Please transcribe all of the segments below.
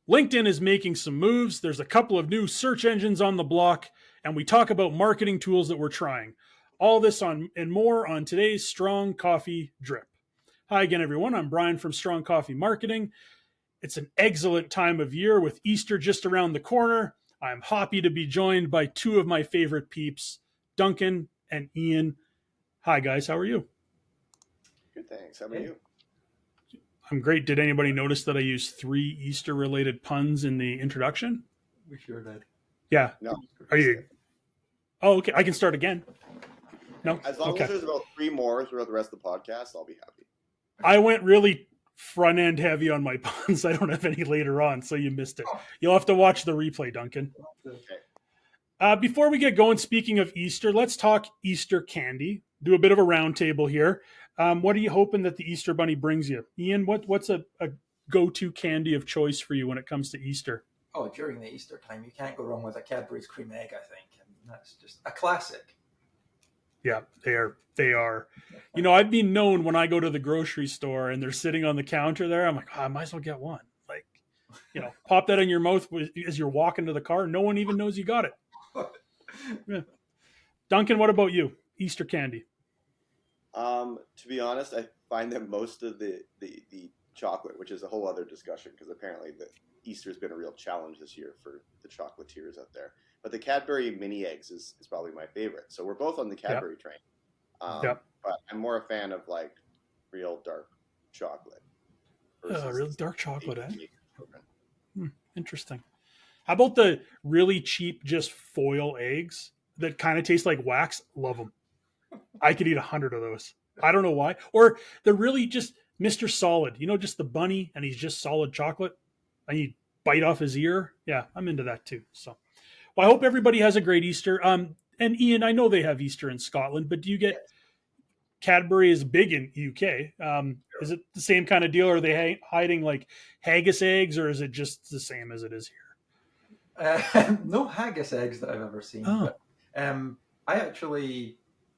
LinkedIn is making some moves. There's a couple of new search engines on the block, and we talk about marketing tools that we're trying. All this on and more on today's Strong Coffee Drip. Hi again, everyone. I'm Brian from Strong Coffee Marketing. It's an excellent time of year with Easter just around the corner. I'm happy to be joined by two of my favorite peeps, Duncan and Ian. Hi, guys. How are you? Good, thanks. How about you? I'm great. Did anybody notice that I used 3 Easter-related puns in the introduction? We sure did. Yeah. No. Are you? Oh, okay. I can start again. No? As long Okay. as there's about 3 more throughout the rest of the podcast, I'll be happy. I went really front-end heavy on my puns. I don't have any later on, so you missed it. You'll have to watch the replay, Duncan. Okay. Before we get going, speaking of Easter, let's talk Easter candy. Do a bit of a roundtable here. What are you hoping that the Easter Bunny brings you? Ian, what's a go-to candy of choice for you when it comes to Easter? Oh, during the Easter time, you can't go wrong with a Cadbury's cream egg, I think. And that's just a classic. Yeah, they are. You know, I've been known when I go to the grocery store and they're sitting on the counter there, I'm like, oh, I might as well get one. Like, you know, pop that in your mouth as you're walking to the car. No one even knows you got it. Yeah. Duncan, what about you? Easter candy. To be honest, I find that most of the chocolate, which is a whole other discussion, because apparently the Easter's been a real challenge this year for the chocolatiers out there. But the Cadbury mini eggs is probably my favorite. So we're both on the Cadbury train. But I'm more a fan of like real dark chocolate. Real dark chocolate, eh? Interesting. How about the really cheap, just foil eggs that kind of taste like wax? Love them. I could eat 100 of those. I don't know why. Or they're really just Mr. Solid. You know, just the bunny, and he's just solid chocolate, and you bite off his ear. Yeah, I'm into that too. So, well, I hope everybody has a great Easter. And Ian, I know they have Easter in Scotland, but do you get Cadbury is big in UK? Is it the same kind of deal? Or are they hiding like haggis eggs, or is it just the same as it is here? No haggis eggs that I've ever seen. Oh. But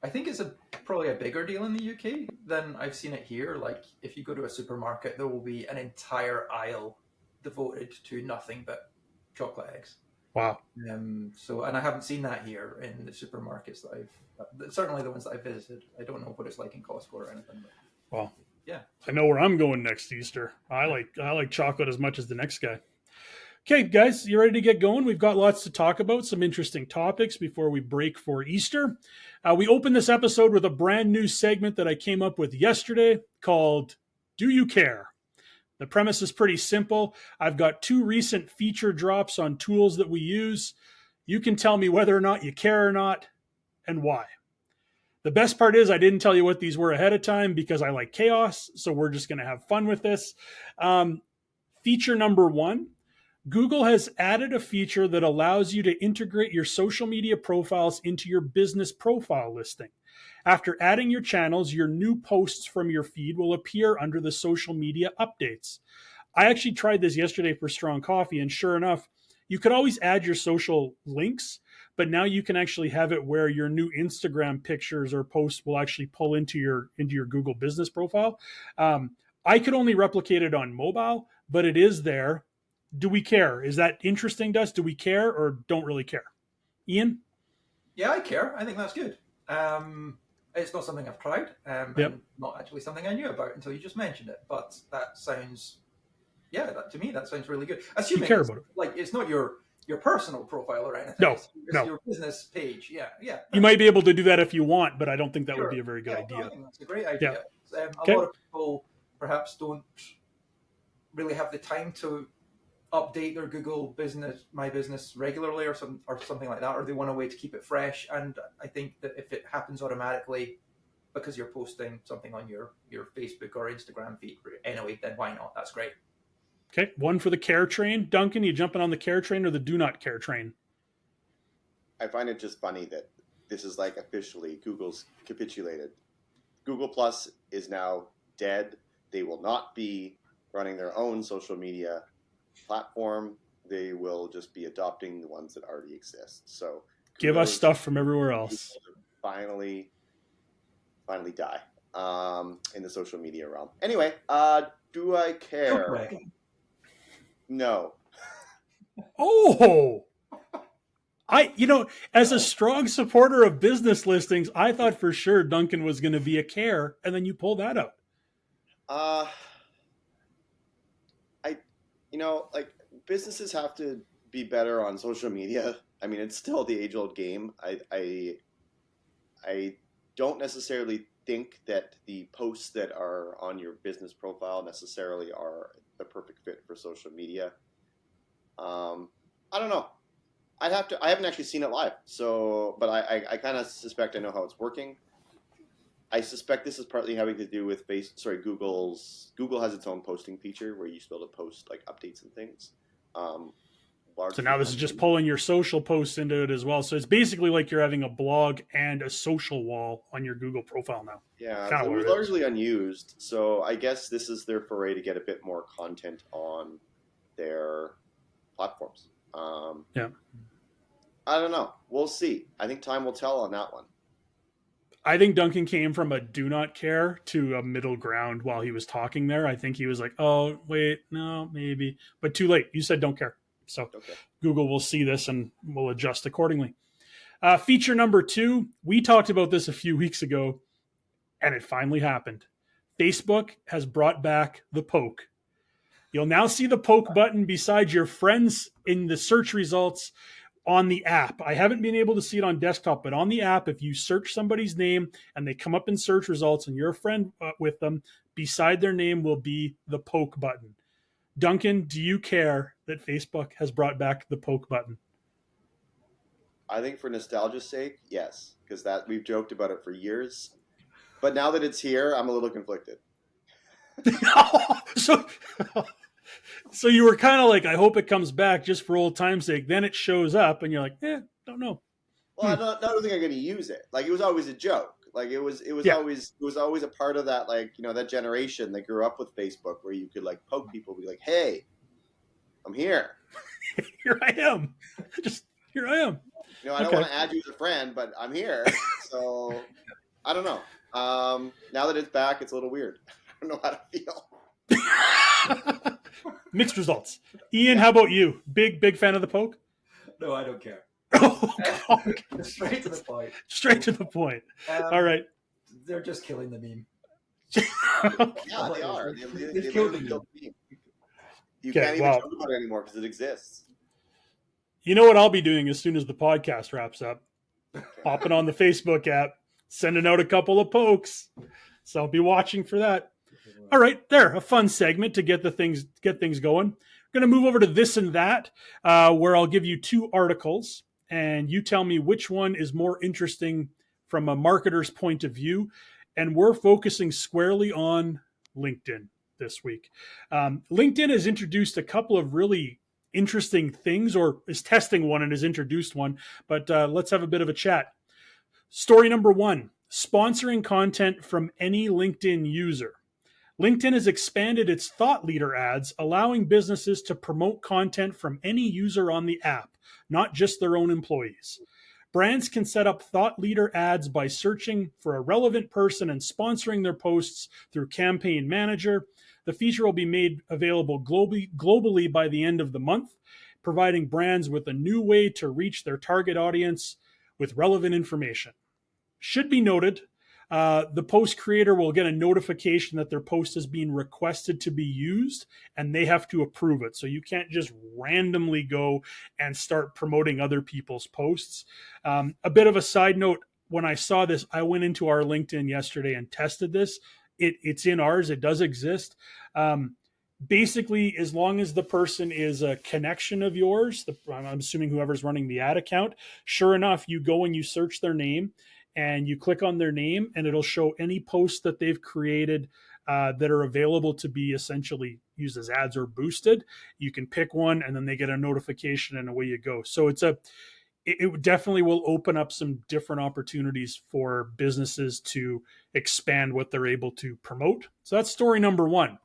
I think it's probably a bigger deal in the UK than I've seen it here. Like, if you go to a supermarket, there will be an entire aisle devoted to nothing but chocolate eggs. Wow. And I haven't seen that here in the supermarkets that certainly the ones that I've visited. I don't know what it's like in Costco or anything. But, well, yeah, I know where I'm going next Easter. I like chocolate as much as the next guy. Okay, guys, you ready to get going? We've got lots to talk about, some interesting topics before we break for Easter. We open this episode with a brand new segment that I came up with yesterday called Do You Care? The premise is pretty simple. I've got 2 recent feature drops on tools that we use. You can tell me whether or not you care or not and why. The best part is I didn't tell you what these were ahead of time because I like chaos, so we're just going to have fun with this. Feature number 1. Google has added a feature that allows you to integrate your social media profiles into your business profile listing. After adding your channels, your new posts from your feed will appear under the social media updates. I actually tried this yesterday for Strong Coffee, and sure enough, you could always add your social links, but now you can actually have it where your new Instagram pictures or posts will actually pull into your Google business profile. I could only replicate it on mobile, but it is there. Do we care? Is that interesting to us? Do we care or don't really care? Ian? Yeah, I care. I think that's good. It's not something I've tried, and not actually something I knew about until you just mentioned it. But that sounds, to me, that sounds really good. Assuming you care about it. Like, it's not your personal profile or anything. No, it's your business page. Yeah. You might be able to do that if you want, but I don't think that would be a very good idea. No, I think that's a great idea. Yeah. A lot of people perhaps don't really have the time to update their Google My Business regularly or something like that, or they want a way to keep it fresh. And I think that if it happens automatically because you're posting something on your Facebook or Instagram feed anyway, then why not? That's great. Okay, 1 for the care train. Duncan, you jumping on the care train or the do not care train? I find it just funny that this is like officially Google's capitulated. Google Plus is now dead. They will not be running their own social media platform. They will just be adopting the ones that already exist. So give us stuff from everywhere else. Finally die in the social media realm. Anyway, do I care? Okay. No. Oh, as a strong supporter of business listings, I thought for sure Duncan was going to be a care, and then you pull that out. Uh, I, like businesses have to be better on social media. I mean, it's still the age-old game. I don't necessarily think that the posts that are on your business profile necessarily are the perfect fit for social media. I don't know. I haven't actually seen it live, so, but I kind of suspect I know how it's working. I suspect this is partly having to do with Google has its own posting feature where you used to be able to post like updates and things. So now this is just pulling your social posts into it as well. So it's basically like you're having a blog and a social wall on your Google profile now. Yeah, Kind so of it what was it is. largely unused. So I guess this is their foray to get a bit more content on their platforms. Yeah. I don't know. We'll see. I think time will tell on that one. I think Duncan came from a do not care to a middle ground while he was talking there. I think he was like, oh, wait, no, maybe. But too late. You said don't care. So Okay. Google will see this and will adjust accordingly. Feature number 2, we talked about this a few weeks ago, and it finally happened. Facebook has brought back the poke. You'll now see the poke button beside your friends in the search results on the app. I haven't been able to see it on desktop, but on the app, if you search somebody's name and they come up in search results and you're a friend with them, beside their name will be the poke button. Duncan, do you care that Facebook has brought back the poke button? I think for nostalgia's sake, yes, because that we've joked about it for years. But now that it's here, I'm a little conflicted. So you were kind of like, I hope it comes back just for old time's sake. Then it shows up, and you're like, don't know. Well, I don't think I'm going to use it. Like it was always a joke. Like it was Yeah. always a part of that, like, that generation that grew up with Facebook where you could like poke people, be like, hey, I'm here. Here I am. Just here I am. I don't want to add you as a friend, but I'm here. So I don't know. Now that it's back, it's a little weird. I don't know how to feel. Mixed results. Ian, how about you? Big fan of the poke? No, I don't care. Oh, God. Straight to the point. Straight to the point. All right. They're just killing the meme. Yeah, they are. They killed the meme. You Okay, can't even joke about it anymore because it exists. You know what I'll be doing as soon as the podcast wraps up? Hopping on the Facebook app, sending out a couple of pokes. So I'll be watching for that. All right, there, a fun segment to get things going. I'm going to move over to this and that, where I'll give you 2 articles, and you tell me which one is more interesting from a marketer's point of view. And we're focusing squarely on LinkedIn this week. LinkedIn has introduced a couple of really interesting things, or is testing one and has introduced one. But let's have a bit of a chat. Story number 1, sponsoring content from any LinkedIn user. LinkedIn has expanded its thought leader ads, allowing businesses to promote content from any user on the app, not just their own employees. Brands can set up thought leader ads by searching for a relevant person and sponsoring their posts through Campaign Manager. The feature will be made available globally by the end of the month, providing brands with a new way to reach their target audience with relevant information. Should be noted, the post creator will get a notification that their post is being requested to be used, and they have to approve it. So you can't just randomly go and start promoting other people's posts. A bit of a side note, when I saw this, I went into our LinkedIn yesterday and tested this. It's in ours. It does exist. Basically, as long as the person is a connection of yours, I'm assuming whoever's running the ad account, sure enough, you go and you search their name, and you click on their name, and it'll show any posts that they've created that are available to be essentially used as ads or boosted. You can pick one, and then they get a notification, and away you go. So it definitely will open up some different opportunities for businesses to expand what they're able to promote. So that's story number 1.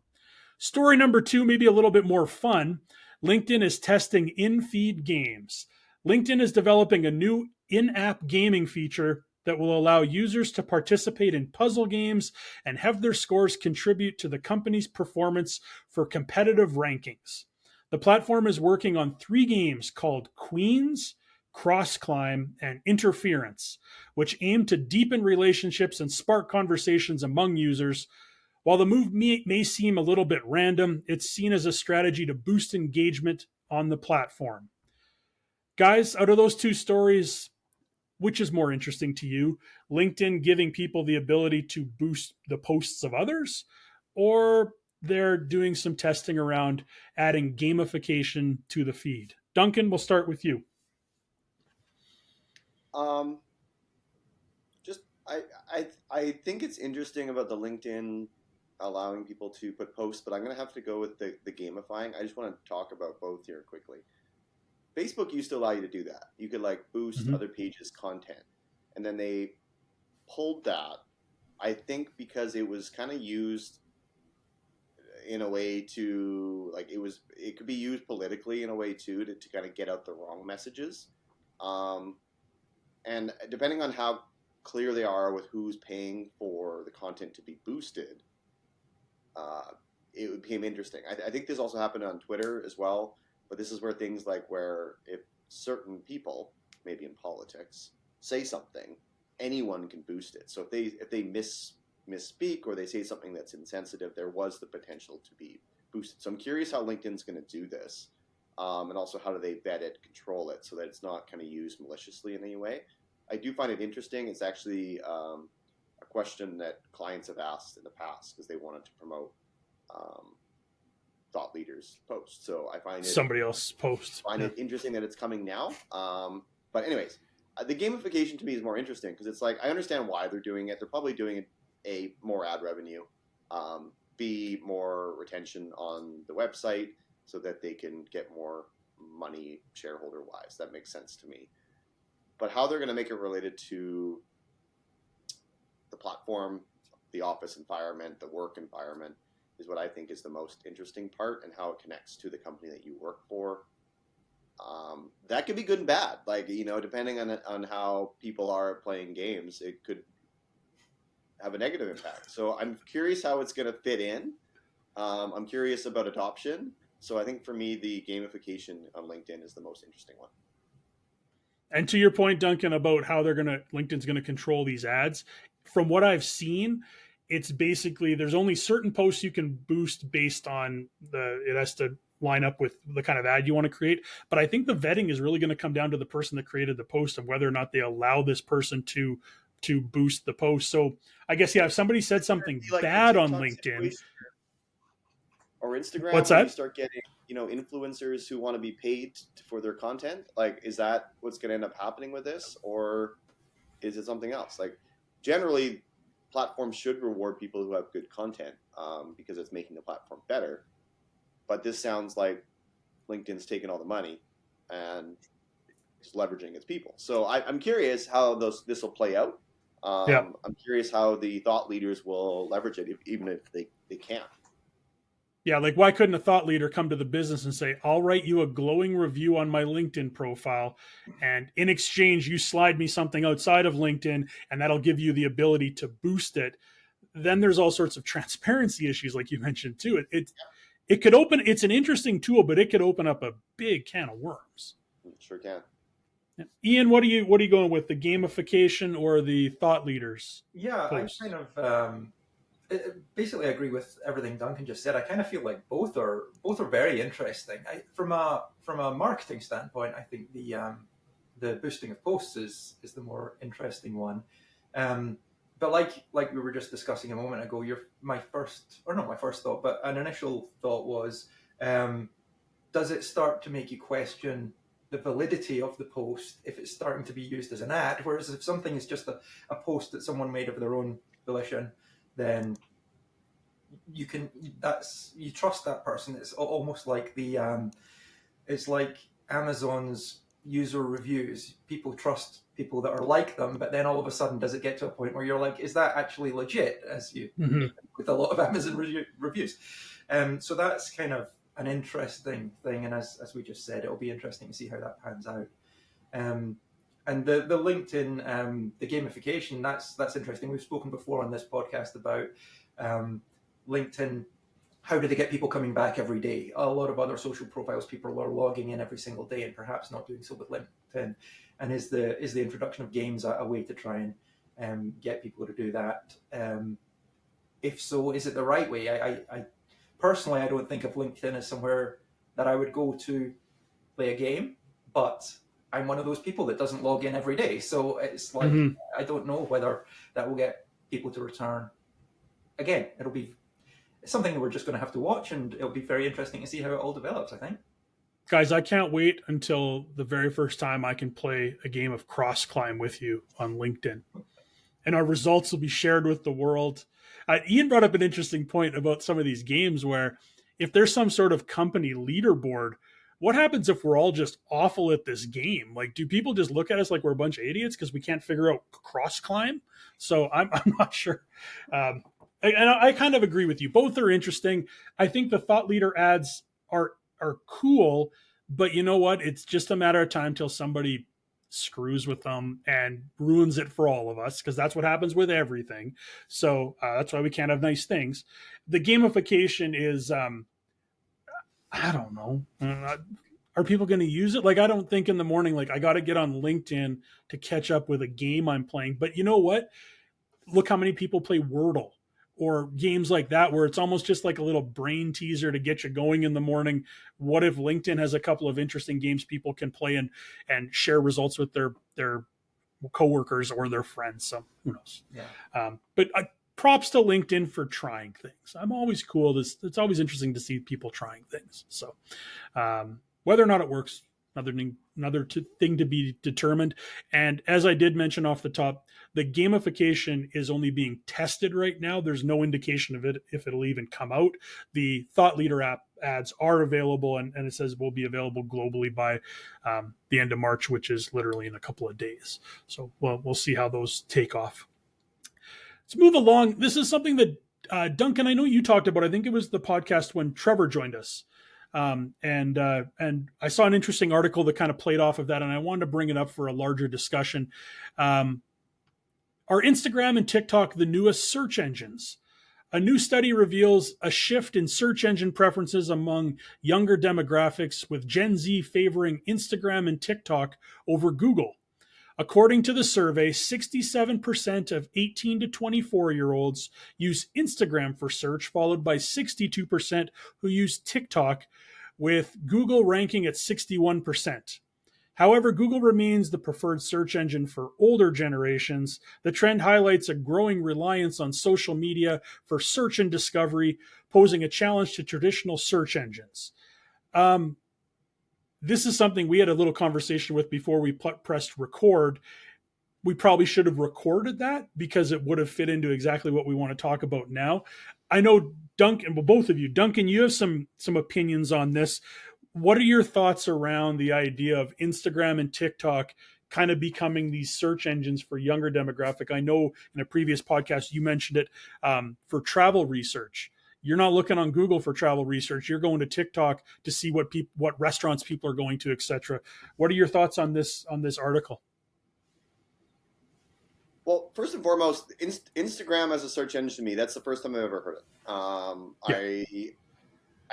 Story number 2, maybe a little bit more fun. LinkedIn is testing in-feed games. LinkedIn is developing a new in-app gaming feature that will allow users to participate in puzzle games and have their scores contribute to the company's performance for competitive rankings. The platform is working on 3 games called Queens, Cross Climb, and Interference, which aim to deepen relationships and spark conversations among users. While the move may seem a little bit random, it's seen as a strategy to boost engagement on the platform. Guys, out of those 2 stories, which is more interesting to you? LinkedIn giving people the ability to boost the posts of others, or they're doing some testing around adding gamification to the feed? Duncan, we'll start with you. Just I think it's interesting about the LinkedIn allowing people to put posts, but I'm going to have to go with the gamifying. I just want to talk about both here quickly. Facebook used to allow you to do that. You could like boost other pages' content, and then they pulled that. I think because it was kind of used in a way to like it could be used politically in a way too to kind of get out the wrong messages, and depending on how clear they are with who's paying for the content to be boosted, it became interesting. I think this also happened on Twitter as well, but this is where things like where if certain people, maybe in politics, say something, anyone can boost it. So if they misspeak or they say something that's insensitive, there was the potential to be boosted. So I'm curious how LinkedIn's going to do this, and also how do they vet it, control it, so that it's not kind of used maliciously in any way. I do find it interesting. It's actually a question that clients have asked in the past because they wanted to promote thought leaders' posts. So I find somebody else's post. Find it interesting that it's coming now. But anyways, the gamification to me is more interesting because it's like I understand why they're doing it. They're probably doing it A, more ad revenue, B, more retention on the website so that they can get more money shareholder wise. That makes sense to me. But how they're going to make it related to the platform, the office environment, the work environment is what I think is the most interesting part, and how it connects to the company that you work for. That could be good and bad. Like, depending on how people are playing games, it could have a negative impact. So I'm curious how it's going to fit in. I'm curious about adoption. So I think for me, the gamification on LinkedIn is the most interesting one. And to your point, Duncan, about how LinkedIn's going to control these ads, from what I've seen, it's basically there's only certain posts you can boost based on it has to line up with the kind of ad you want to create. But I think the vetting is really going to come down to the person that created the post and whether or not they allow this person to boost the post. So I guess, yeah, if somebody said something bad on LinkedIn or Instagram, what's where that? you start getting, influencers who want to be paid for their content. Like, is that what's going to end up happening with this, or is it something else? Like, generally, platforms should reward people who have good content because it's making the platform better. But this sounds like LinkedIn's taking all the money and just leveraging its people. So I'm curious how this will play out. I'm curious how the thought leaders will leverage it, even if they can't. Yeah, like why couldn't a thought leader come to the business and say, I'll write you a glowing review on my LinkedIn profile, and in exchange, you slide me something outside of LinkedIn, and that'll give you the ability to boost it. Then there's all sorts of transparency issues, like you mentioned, too. It could open, it's an interesting tool, but it could open up a big can of worms. Sure can. Ian, what are you going with, the gamification or the thought leaders? Yeah, post? I kind of basically agree with everything Duncan just said. I kind of feel like both are very interesting. From a marketing standpoint, I think the boosting of posts is the more interesting one. But like we were just discussing a moment ago, my first thought, but an initial thought was, does it start to make you question the validity of the post if it's starting to be used as an ad? Whereas if something is just a post that someone made of their own volition, then you trust that person. It's almost like it's like Amazon's user reviews. People trust people that are like them, but then all of a sudden, does it get to a point where you're like, is that actually legit? As you with a lot of Amazon reviews. So that's kind of an interesting thing, and as we just said, it'll be interesting to see how that pans out. And the LinkedIn, the gamification, that's interesting. We've spoken before on this podcast about LinkedIn how do they get people coming back every day? A lot of other social profiles, people are logging in every single day and perhaps not doing so with LinkedIn. And is the introduction of games a way to try and get people to do that? If so, is it the right way? I personally, I don't think of LinkedIn as somewhere that I would go to play a game, but I'm one of those people that doesn't log in every day. So it's like, Mhm. I don't know whether that will get people to return. Again, it's something that we're just going to have to watch, and it'll be very interesting to see how it all develops, I think. Guys, I can't wait until the very first time I can play a game of cross climb with you on LinkedIn, and our results will be shared with the world. Ian brought up an interesting point about some of these games where if there's some sort of company leaderboard, what happens if we're all just awful at this game? Like, do people just look at us like we're a bunch of idiots because we can't figure out cross climb? So I'm not sure. Um, and I kind of agree with you. Both are interesting. I think the thought leader ads are cool, but you know what? It's just a matter of time till somebody screws with them and ruins it for all of us, because that's what happens with everything. So that's why we can't have nice things. The gamification is I don't know. Are people going to use it? Like, I don't think in the morning, like, I got to get on LinkedIn to catch up with a game I'm playing. But you know what? Look how many people play Wordle or games like that, where it's almost just like a little brain teaser to get you going in the morning. What if LinkedIn has a couple of interesting games people can play and share results with their coworkers or their friends? So who knows? Yeah. But props to LinkedIn for trying things. I'm always cool. It's always interesting to see people trying things. So whether or not it works, another thing to be determined. And as I did mention off the top, the gamification is only being tested right now. There's no indication of it if it'll even come out. The Thought Leader app ads are available, and it says will be available globally by the end of March, which is literally in a couple of days. So we'll see how those take off. Let's move along. This is something that Duncan, I know you talked about. I think it was the podcast when Trevor joined us. And I saw an interesting article that kind of played off of that, and I wanted to bring it up for a larger discussion. Are Instagram and TikTok the newest search engines? A new study reveals a shift in search engine preferences among younger demographics, with Gen Z favoring Instagram and TikTok over Google. According to the survey, 67% of 18 to 24-year-olds use Instagram for search, followed by 62% who use TikTok, with Google ranking at 61%. However, Google remains the preferred search engine for older generations. The trend highlights a growing reliance on social media for search and discovery, posing a challenge to traditional search engines. This is something we had a little conversation with before we pressed record. We probably should have recorded that because it would have fit into exactly what we want to talk about now. I know Duncan, well, both of you, Duncan, you have some opinions on this. What are your thoughts around the idea of Instagram and TikTok kind of becoming these search engines for younger demographic? I know in a previous podcast you mentioned it for travel research. You're not looking on Google for travel research. You're going to TikTok to see what restaurants people are going to, etc. What are your thoughts on this article? Well, first and foremost, Instagram as a search engine to me, that's the first time I've ever heard it. Yeah.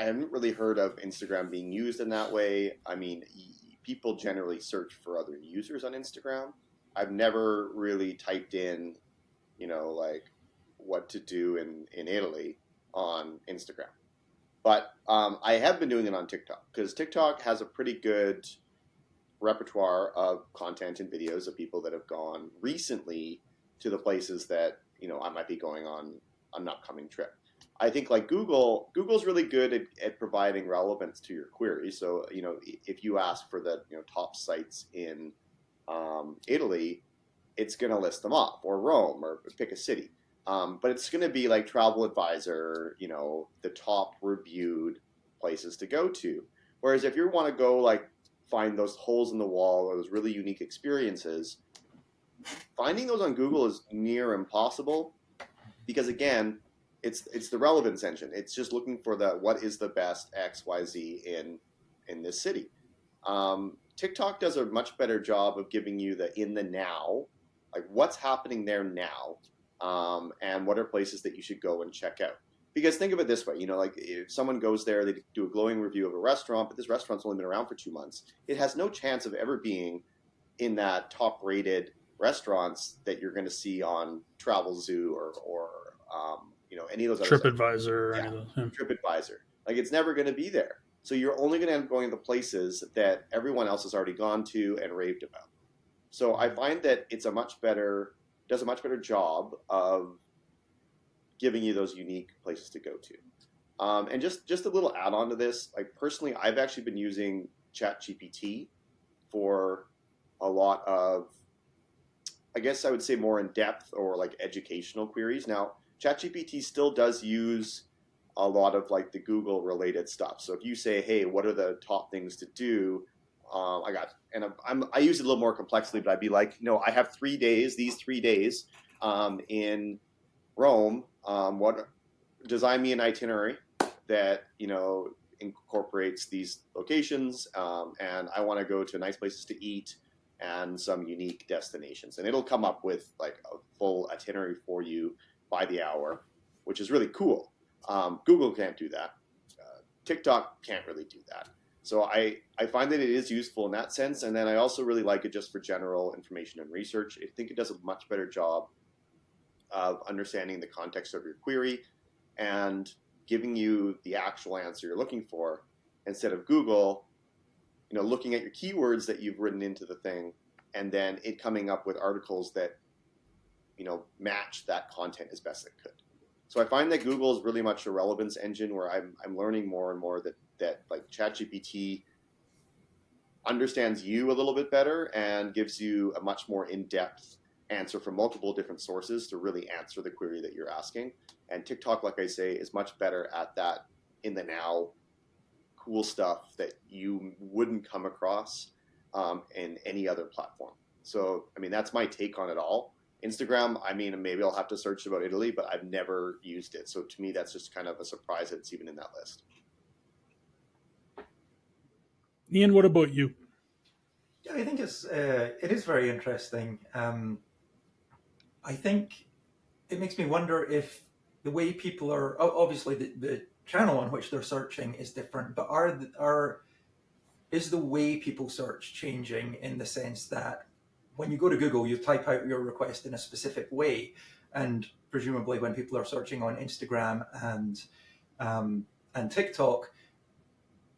I haven't really heard of Instagram being used in that way. I mean, people generally search for other users on Instagram. I've never really typed in, like what to do in Italy on Instagram. But I have been doing it on TikTok because TikTok has a pretty good repertoire of content and videos of people that have gone recently to the places that I might be going on an upcoming trip. I think like Google's really good at providing relevance to your query. So if you ask for the top sites in Italy, it's going to list them off, or Rome, or pick a city. But it's going to be like Travel Advisor, the top reviewed places to go to. Whereas if you want to go like find those holes in the wall or those really unique experiences, finding those on Google is near impossible because again, it's the relevance engine. It's just looking for what is the best XYZ in this city. TikTok does a much better job of giving you the in the now, like what's happening there now, and what are places that you should go and check out. Because think of it this way, like if someone goes there, they do a glowing review of a restaurant, but this restaurant's only been around for 2 months. It has no chance of ever being in that top-rated restaurants that you're going to see on Travelzoo or any of those other sites. TripAdvisor or Yeah, any of those. Yeah. TripAdvisor. Like it's never going to be there. So you're only going to end up going to the places that everyone else has already gone to and raved about. So I find that does a much better job of giving you those unique places to go to. And just a little add on to this, like personally, I've actually been using ChatGPT for a lot of, I guess I would say more in depth or like educational queries. Now, ChatGPT still does use a lot of like the Google related stuff. So if you say, hey, what are the top things to do? I use it a little more complexly, but I'd be like, I have 3 days, these 3 days in Rome. Design me an itinerary that, incorporates these locations. And I want to go to nice places to eat and some unique destinations. And it'll come up with like a full itinerary for you by the hour, which is really cool. Google can't do that. TikTok can't really do that. So I find that it is useful in that sense. And then I also really like it just for general information and research. I think it does a much better job of understanding the context of your query and giving you the actual answer you're looking for instead of Google, looking at your keywords that you've written into the thing and then it coming up with articles that, match that content as best it could. So I find that Google is really much a relevance engine where I'm learning more and more that like ChatGPT understands you a little bit better and gives you a much more in-depth answer from multiple different sources to really answer the query that you're asking. And TikTok, like I say, is much better at that in the now cool stuff that you wouldn't come across in any other platform. So, that's my take on it all. Instagram, maybe I'll have to search about Italy, but I've never used it. So to me, that's just kind of a surprise that it's even in that list. Ian, what about you? Yeah, I think it is very interesting. I think it makes me wonder if the way people are obviously the channel on which they're searching is different, but is the way people search changing in the sense that when you go to Google, you type out your request in a specific way, and presumably when people are searching on Instagram and TikTok,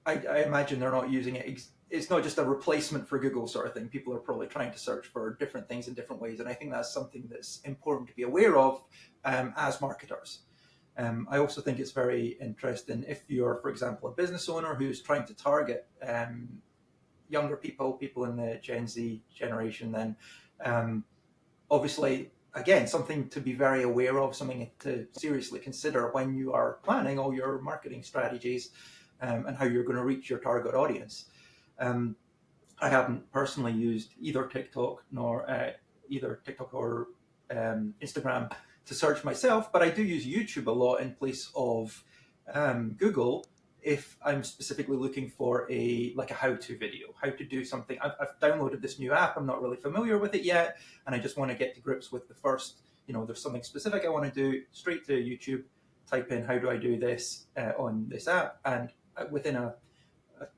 I imagine they're not using it. It's not just a replacement for Google sort of thing. People are probably trying to search for different things in different ways, and I think that's something that's important to be aware of as marketers. I also think it's very interesting if you're, for example, a business owner who's trying to target younger people in the Gen Z generation, then obviously, again, something to be very aware of, something to seriously consider when you are planning all your marketing strategies and how you're going to reach your target audience. I haven't personally used either TikTok or Instagram to search myself, but I do use YouTube a lot in place of Google if I'm specifically looking for a how-to video, how to do something. I've downloaded this new app. I'm not really familiar with it yet, and I just want to get to grips with the first, there's something specific I want to do, straight to YouTube, type in how do I do this on this app, and within a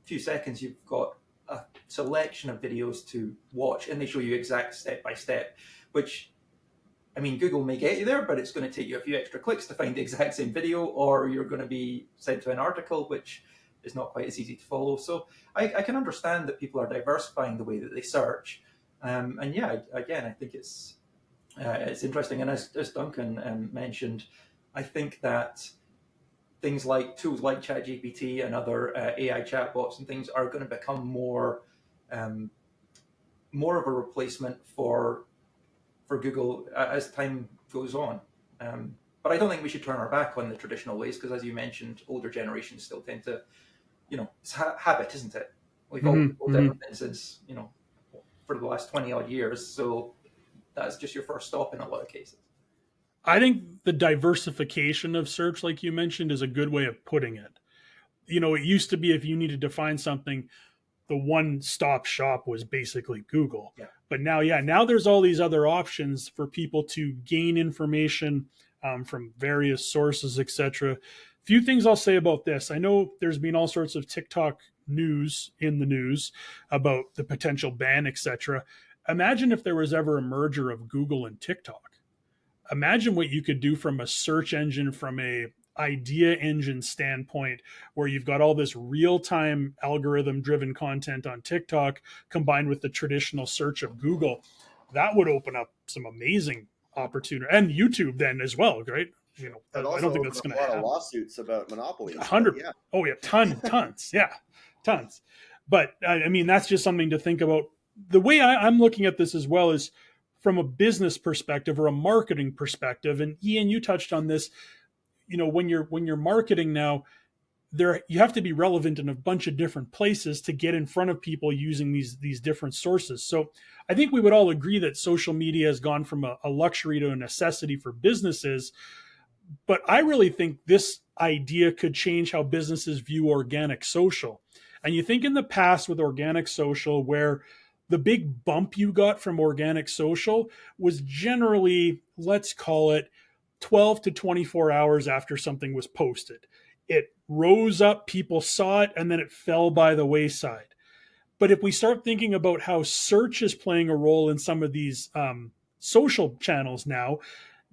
few seconds you've got a selection of videos to watch, and they show you exact step-by-step, which Google may get you there, but it's going to take you a few extra clicks to find the exact same video, or you're going to be sent to an article, which is not quite as easy to follow. So I can understand that people are diversifying the way that they search. And yeah, again, I think it's interesting. And as Duncan mentioned, I think that things like tools like ChatGPT and other AI chatbots and things are going to become more of a replacement for Google as time goes on. But I don't think we should turn our back on the traditional ways, because as you mentioned, older generations still tend to, it's habit, isn't it? We've all done it since, for the last 20 odd years. So that's just your first stop in a lot of cases. I think the diversification of search, like you mentioned, is a good way of putting it. It used to be if you needed to find something, the one-stop shop was basically Google. Yeah. But now there's all these other options for people to gain information from various sources, etc. Few things I'll say about this. I know there's been all sorts of TikTok news in the news about the potential ban, etc. Imagine if there was ever a merger of Google and TikTok. Imagine what you could do from a search engine, from a idea engine standpoint, where you've got all this real-time algorithm driven content on TikTok combined with the traditional search of Google. That would open up some amazing opportunity, and YouTube then as well, right? That I also don't think opened that's up going a to lot happen. of lawsuits about monopolies. 100. Yeah. Oh yeah, tons. Yeah, tons. But I mean, that's just something to think about. The way I'm looking at this as well is from a business perspective or a marketing perspective. And Ian, you touched on this. When you're marketing now, you have to be relevant in a bunch of different places to get in front of people using these different sources. So I think we would all agree that social media has gone from a luxury to a necessity for businesses. But I really think this idea could change how businesses view organic social. And you think in the past with organic social, where the big bump you got from organic social was generally, let's call it 12 to 24 hours after something was posted. It rose up, people saw it, and then it fell by the wayside. But if we start thinking about how search is playing a role in some of these social channels now,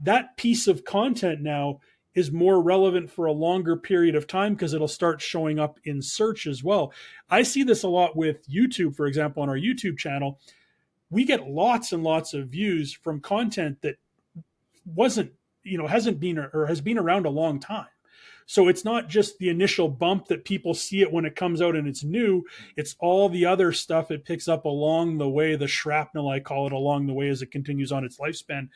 that piece of content now is more relevant for a longer period of time because it'll start showing up in search as well. I see this a lot with YouTube, for example, on our YouTube channel. We get lots and lots of views from content that wasn't, hasn't been or has been around a long time. So it's not just the initial bump that people see it when it comes out and it's new. It's all the other stuff it picks up along the way, the shrapnel, I call it, along the way as it continues on its lifespan.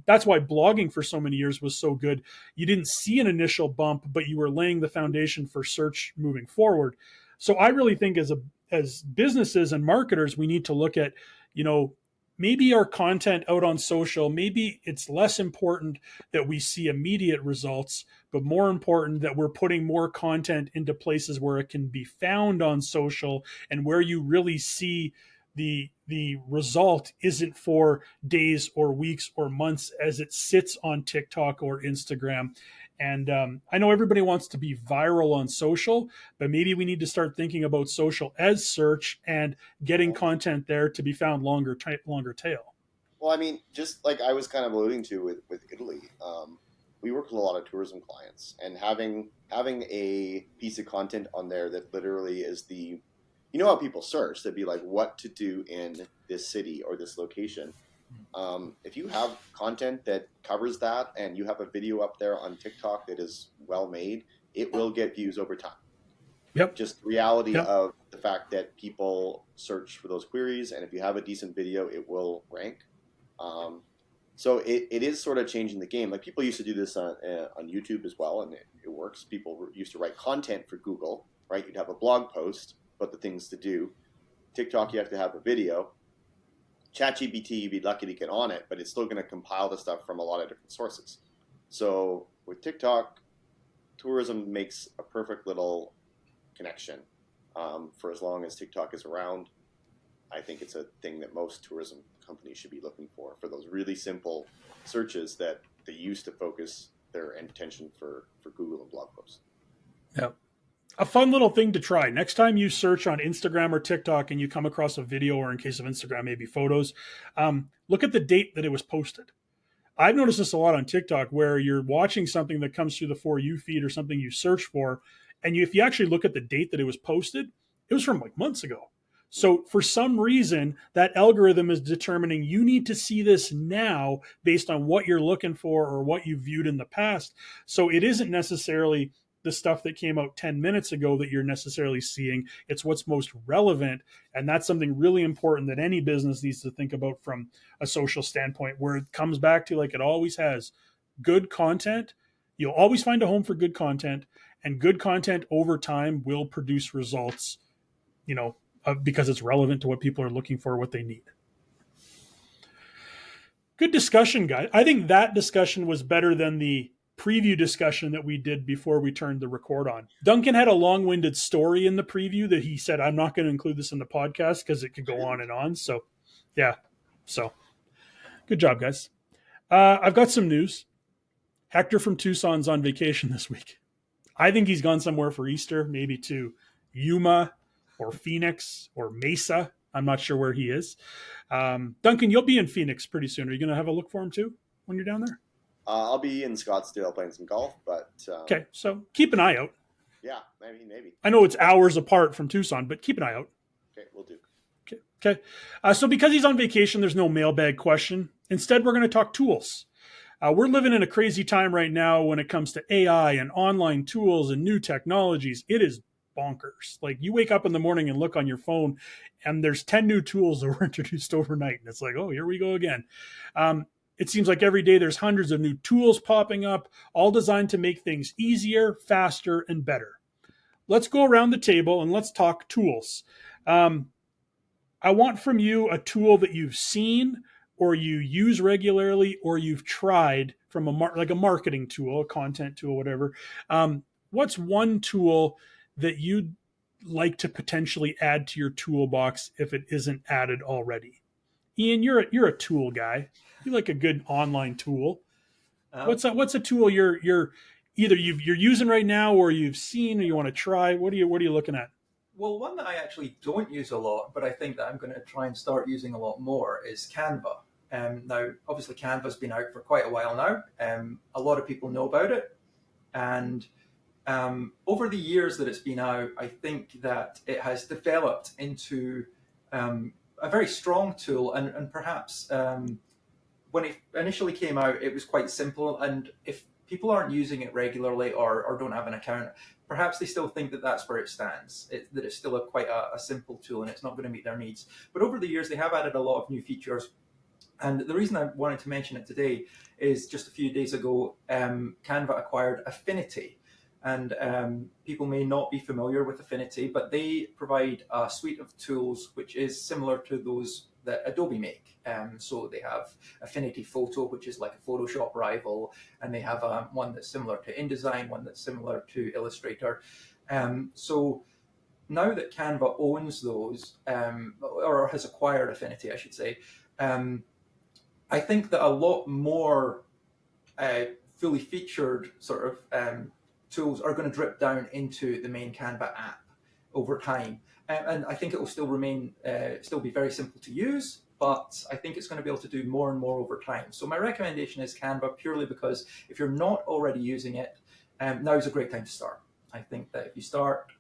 That's why blogging for so many years was so good. You didn't see an initial bump, but you were laying the foundation for search moving forward. So I really think as businesses and marketers, we need to look at, maybe our content out on social, maybe it's less important that we see immediate results, but more important that we're putting more content into places where it can be found on social and where you really see the result isn't for days or weeks or months as it sits on TikTok or Instagram. And I know everybody wants to be viral on social, but maybe we need to start thinking about social as search and getting content there to be found longer tail. Well, I mean, just like I was kind of alluding to with Italy, we work with a lot of tourism clients, and having a piece of content on there that literally is how people search, they'd be like, what to do in this city or this location. If you have content that covers that and you have a video up there on TikTok that is well made, it will get views over time. Yep. Just reality of the fact that people search for those queries, and if you have a decent video, it will rank. So it is sort of changing the game. Like people used to do this on YouTube as well, and it works. People used to write content for Google, right? You'd have a blog post about the things to do. TikTok, you have to have a video. ChatGPT, you'd be lucky to get on it, but it's still going to compile the stuff from a lot of different sources. So with TikTok, tourism makes a perfect little connection for as long as TikTok is around. I think it's a thing that most tourism companies should be looking for those really simple searches that they use to focus their attention for Google and blog posts. Yeah. A fun little thing to try. Next time you search on Instagram or TikTok and you come across a video, or in case of Instagram, maybe photos, look at the date that it was posted. I've noticed this a lot on TikTok, where you're watching something that comes through the For You feed or something you search for, and if you actually look at the date that it was posted, it was from like months ago. So for some reason, that algorithm is determining you need to see this now based on what you're looking for or what you viewed in the past. So it isn't necessarily the stuff that came out 10 minutes ago that you're necessarily seeing. It's what's most relevant. And that's something really important that any business needs to think about from a social standpoint, where it comes back to, like it always has, good content. You'll always find a home for good content, and good content over time will produce results, because it's relevant to what people are looking for, what they need. Good discussion, guys. I think that discussion was better than the preview discussion that we did before we turned the record on. Duncan had a long-winded story in the preview that he said, I'm not going to include this in the podcast because it could go on and on. So, yeah. So, good job, guys. I've got some news. Hector from Tucson's on vacation this week. I think he's gone somewhere for Easter, maybe to Yuma or Phoenix or Mesa. I'm not sure where he is. Duncan, you'll be in Phoenix pretty soon. Are you going to have a look for him too when you're down there? I'll be in Scottsdale playing some golf, but Okay, so keep an eye out. yeah, maybe. I know it's hours apart from Tucson, but keep an eye out. Okay, we'll do. Okay. So because he's on vacation, there's no mailbag question. Instead, we're going to talk tools. We're living in a crazy time right now when it comes to AI and online tools and new technologies. It is bonkers. Like you wake up in the morning and look on your phone and there's 10 new tools that were introduced overnight. And it's like, oh, here we go again. It seems like every day there's hundreds of new tools popping up, all designed to make things easier, faster, and better. Let's go around the table and let's talk tools. I want from you a tool that you've seen or you use regularly or you've tried from like a marketing tool, a content tool, whatever. What's one tool that you'd like to potentially add to your toolbox if it isn't added already? Ian, you're a tool guy. You like a good online tool. What's a tool you're either you're using right now or you've seen or you want to try? What are you looking at? Well, one that I actually don't use a lot, but I think that I'm going to try and start using a lot more is Canva. Now, obviously, Canva's been out for quite a while now. A lot of people know about it. And over the years that it's been out, I think that it has developed into a very strong tool. And perhaps when it initially came out, it was quite simple. And if people aren't using it regularly or don't have an account, perhaps they still think that that's where it stands, that it's still quite a simple tool and it's not going to meet their needs. But over the years, they have added a lot of new features. And the reason I wanted to mention it today is just a few days ago, Canva acquired Affinity. And people may not be familiar with Affinity, but they provide a suite of tools which is similar to those that Adobe make. So they have Affinity Photo, which is like a Photoshop rival, and they have one that's similar to InDesign, one that's similar to Illustrator. So now that Canva owns those, or has acquired Affinity, I should say, I think that a lot more fully featured sort of tools are going to drip down into the main Canva app over time. And I think it will still still be very simple to use, but I think it's going to be able to do more and more over time. So my recommendation is Canva, purely because if you're not already using it, now is a great time to start. I think that if you start,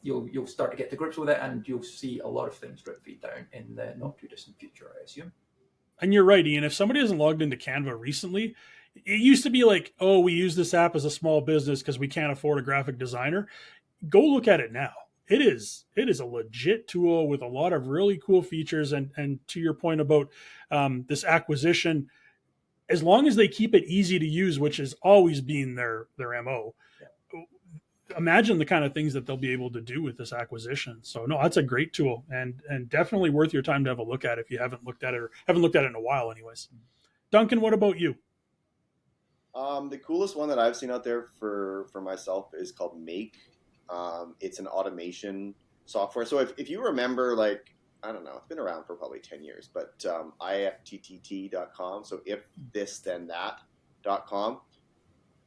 you'll start to get to grips with it, and you'll see a lot of things drip feed down in the not too distant future, I assume. And you're right, Ian. If somebody hasn't logged into Canva recently, it used to be like, oh, we use this app as a small business because we can't afford a graphic designer. Go look at it now. It is a legit tool with a lot of really cool features. And to your point about this acquisition, as long as they keep it easy to use, which has always been their MO, imagine the kind of things that they'll be able to do with this acquisition. So no, that's a great tool and definitely worth your time to have a look at if you haven't looked at it or haven't looked at it in a while anyways. Duncan, what about you? The coolest one that I've seen out there for myself is called Make. It's an automation software. So if you remember, like, I don't know, it's been around for probably 10 years, but ifttt.com, so if this then that.com,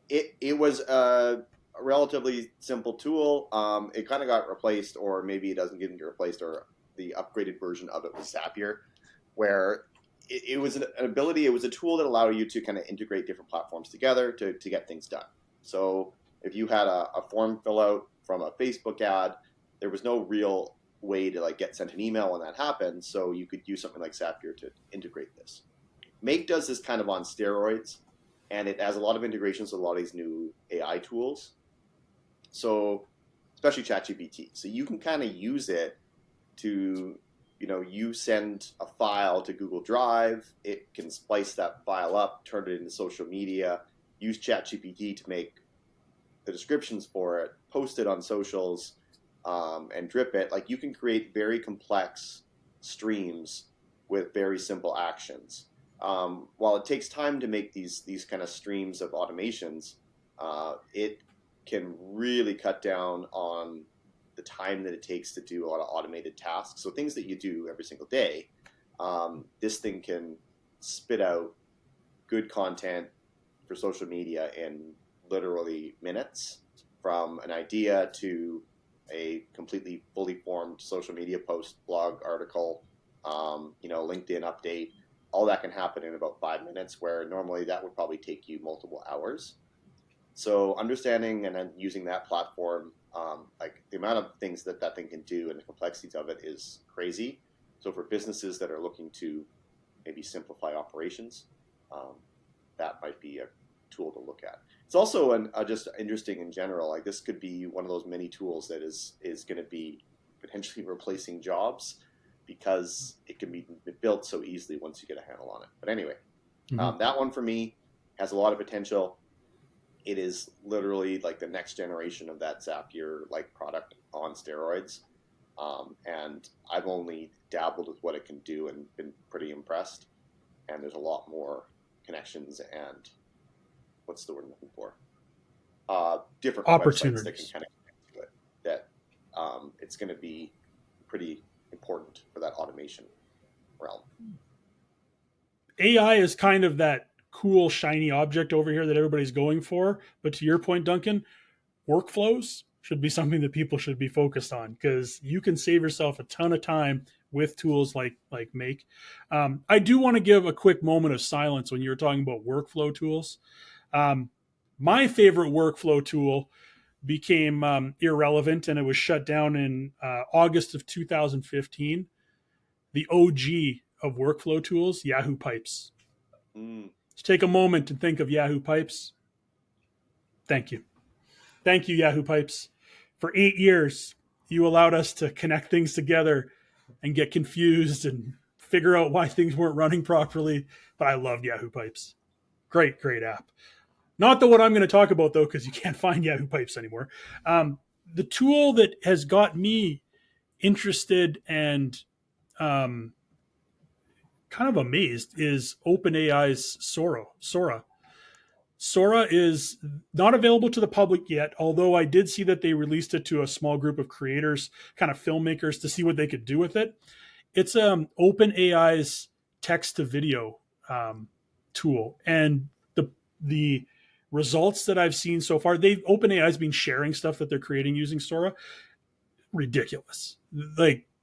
it was a relatively simple tool. It kind of got replaced, or maybe it doesn't get replaced, or the upgraded version of it was Zapier, where it was an ability, it was a tool that allowed you to kind of integrate different platforms together to get things done. So if you had a form fill out from a Facebook ad, there was no real way to like get sent an email when that happened. So you could use something like Zapier to integrate this. Make does this kind of on steroids, and it has a lot of integrations with a lot of these new AI tools. So especially ChatGPT. So you can kind of use it to, you send a file to Google Drive, it can splice that file up, turn it into social media, use ChatGPT to make the descriptions for it, post it on socials, and drip it. Like, you can create very complex streams with very simple actions. While it takes time to make these kind of streams of automations, it can really cut down on the time that it takes to do a lot of automated tasks. So things that you do every single day, this thing can spit out good content for social media in literally minutes, from an idea to a completely fully formed social media post, blog, article, LinkedIn update. All that can happen in about 5 minutes, where normally that would probably take you multiple hours. So understanding and then using that platform, like the amount of things that thing can do and the complexities of it is crazy. So for businesses that are looking to maybe simplify operations, that might be a tool to look at. It's also just interesting in general. Like this could be one of those many tools that is going to be potentially replacing jobs, because it can be built so easily once you get a handle on it. But anyway, that one for me has a lot of potential. It is literally like the next generation of that Zapier-like product on steroids. And I've only dabbled with what it can do and been pretty impressed. And there's a lot more connections and what's the word I'm looking for? Different opportunities websites that can kind of connect to it. That it's going to be pretty important for that automation realm. AI is kind of that cool shiny object over here that everybody's going for. But to your point, Duncan, workflows should be something that people should be focused on, because you can save yourself a ton of time with tools like Make. I do want to give a quick moment of silence when you were talking about workflow tools. My favorite workflow tool became irrelevant, and it was shut down in August of 2015. The OG of workflow tools, Yahoo Pipes. Let's take a moment and think of Yahoo Pipes. Thank you. Thank you, Yahoo Pipes. For 8 years, you allowed us to connect things together and get confused and figure out why things weren't running properly. But I loved Yahoo Pipes. Great, great app. Not the one I'm going to talk about, though, because you can't find Yahoo Pipes anymore. The tool that has got me interested and kind of amazed is OpenAI's Sora. Sora is not available to the public yet, although I did see that they released it to a small group of creators, kind of filmmakers, to see what they could do with it. It's OpenAI's text to video tool, and the results that I've seen so far, OpenAI has been sharing stuff that they're creating using Sora. Ridiculous,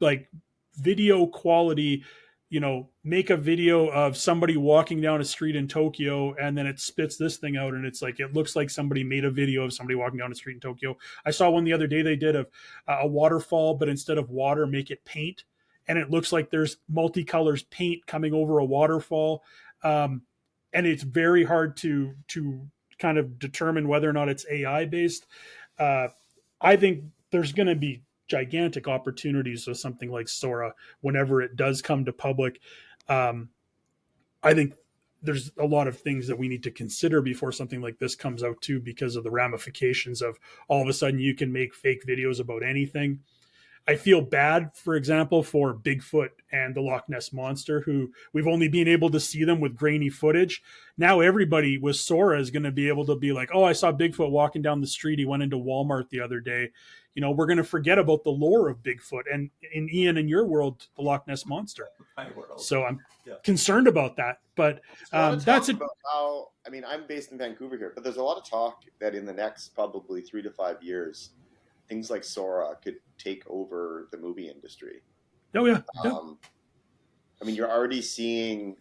like video quality. Make a video of somebody walking down a street in Tokyo, and then it spits this thing out, and it's like, it looks like somebody made a video of somebody walking down a street in Tokyo. I saw one the other day they did of a waterfall, but instead of water, make it paint, and it looks like there's multicolors paint coming over a waterfall. And it's very hard to kind of determine whether or not it's AI based. I think there's going to be gigantic opportunities with something like Sora whenever it does come to public. I think there's a lot of things that we need to consider before something like this comes out too, because of the ramifications of all of a sudden you can make fake videos about anything. I feel bad, for example, for Bigfoot and the Loch Ness Monster, who we've only been able to see them with grainy footage. Now everybody with Sora is going to be able to be like, oh, I saw Bigfoot walking down the street. He went into Walmart the other day. We're going to forget about the lore of Bigfoot and, in Ian, in your world, the Loch Ness Monster. My world. So I'm concerned about that. But that's it. About how, I'm based in Vancouver here, but there's a lot of talk that in the next probably 3 to 5 years, things like Sora could take over the movie industry. Oh, yeah. You're already seeing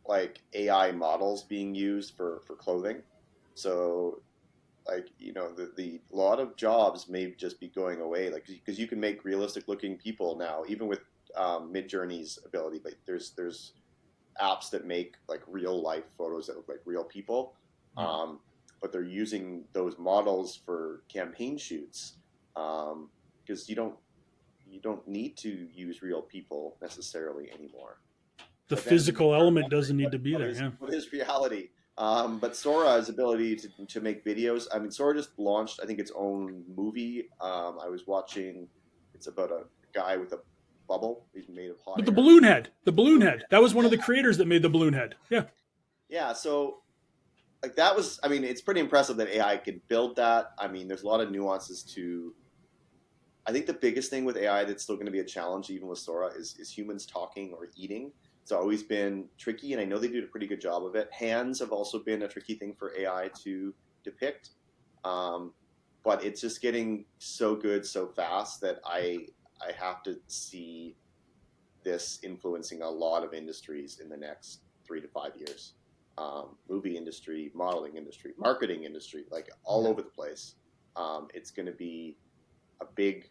like AI models being used for clothing. So the lot of jobs may just be going away, like, because you can make realistic looking people now, even with Midjourney's ability. But there's apps that make like real life photos that look like real people. But they're using those models for campaign shoots, because you don't need to use real people necessarily anymore. The physical element doesn't need to be there. What is reality? But Sora's ability to make videos. Sora just launched, I think, its own movie. I was watching. It's about a guy with a bubble. He's made of hot air. The balloon head. The balloon head. That was one of the creators that made the balloon head. Yeah. Yeah. So, like, that was. It's pretty impressive that AI can build that. There's a lot of nuances to. I think the biggest thing with AI that's still going to be a challenge, even with Sora, is humans talking or eating. It's always been tricky, and I know they do a pretty good job of it. Hands have also been a tricky thing for AI to depict, but it's just getting so good so fast that I have to see this influencing a lot of industries in the next 3 to 5 years. Movie industry, modeling industry, marketing industry, like all over the place. It's going to be a big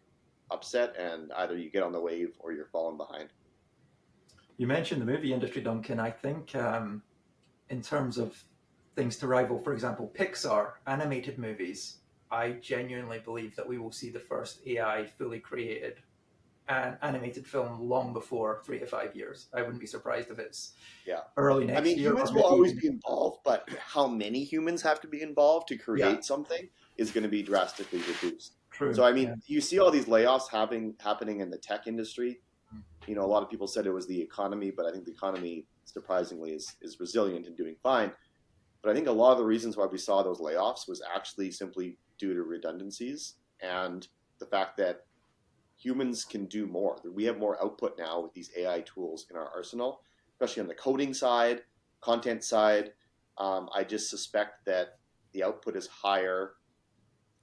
upset, and either you get on the wave or you're falling behind. You mentioned the movie industry, Duncan. I think in terms of things to rival, for example, Pixar animated movies, I genuinely believe that we will see the first AI fully created animated film long before 3 to 5 years. I wouldn't be surprised if it's early next year. Humans will always be involved, but how many humans have to be involved to create something is going to be drastically reduced. True. So, you see all these layoffs happening in the tech industry. A lot of people said it was the economy, but I think the economy, surprisingly, is resilient and doing fine. But I think a lot of the reasons why we saw those layoffs was actually simply due to redundancies and the fact that humans can do more. We have more output now with these AI tools in our arsenal, especially on the coding side, content side. I just suspect that the output is higher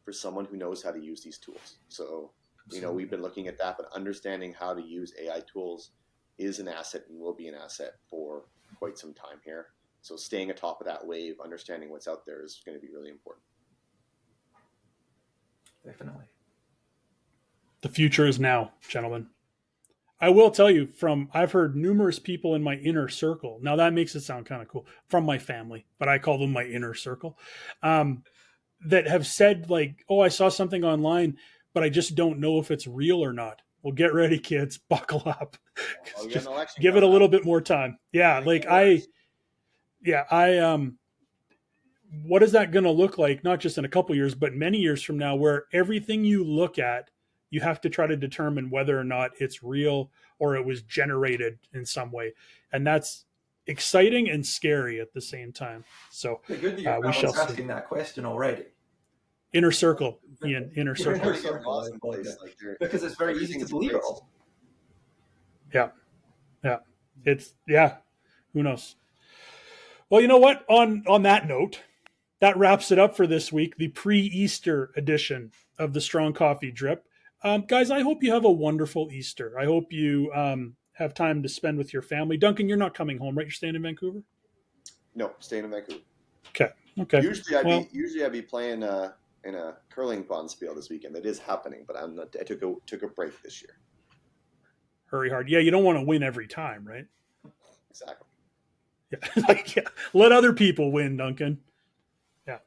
for someone who knows how to use these tools. So, we've been looking at that, but understanding how to use AI tools is an asset and will be an asset for quite some time here. So staying atop of that wave, understanding what's out there is going to be really important. Definitely. The future is now, gentlemen. I will tell you I've heard numerous people in my inner circle. Now that makes it sound kind of cool, from my family, but I call them my inner circle, that have said like, oh, I saw something online, but I just don't know if it's real or not. Well, get ready, kids. Buckle up. Just give it a little bit more time. Yeah. What is that going to look like? Not just in a couple years, but many years from now, where everything you look at, you have to try to determine whether or not it's real or it was generated in some way. And that's exciting and scary at the same time. So we shall see. Asking that question already. Inner circle, Ian. Inner circle. Because it's very easy to believe it all. Yeah. Who knows? Well, you know what? On that note, that wraps it up for this week, the pre-Easter edition of the Strong Coffee Drip. Guys, I hope you have a wonderful Easter. I hope you have time to spend with your family. Duncan, you're not coming home, right? You're staying in Vancouver? No, staying in Vancouver. Okay. Usually I'd be playing in a curling bonspiel this weekend. That is happening, but I'm not. I took a break this year. Hurry hard. Yeah, you don't want to win every time, right? Exactly. Yeah. Let other people win, Duncan. Yeah.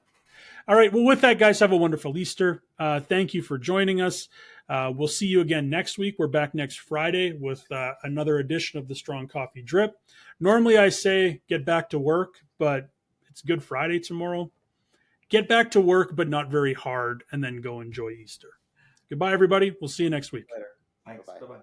All right. Well, with that, guys, have a wonderful Easter. Thank you for joining us. We'll see you again next week. We're back next Friday with another edition of the Strong Coffee Drip. Normally I say get back to work, but it's Good Friday tomorrow. Get back to work, but not very hard, and then go enjoy Easter. Goodbye, everybody. We'll see you next week. Later. Thanks. Bye-bye.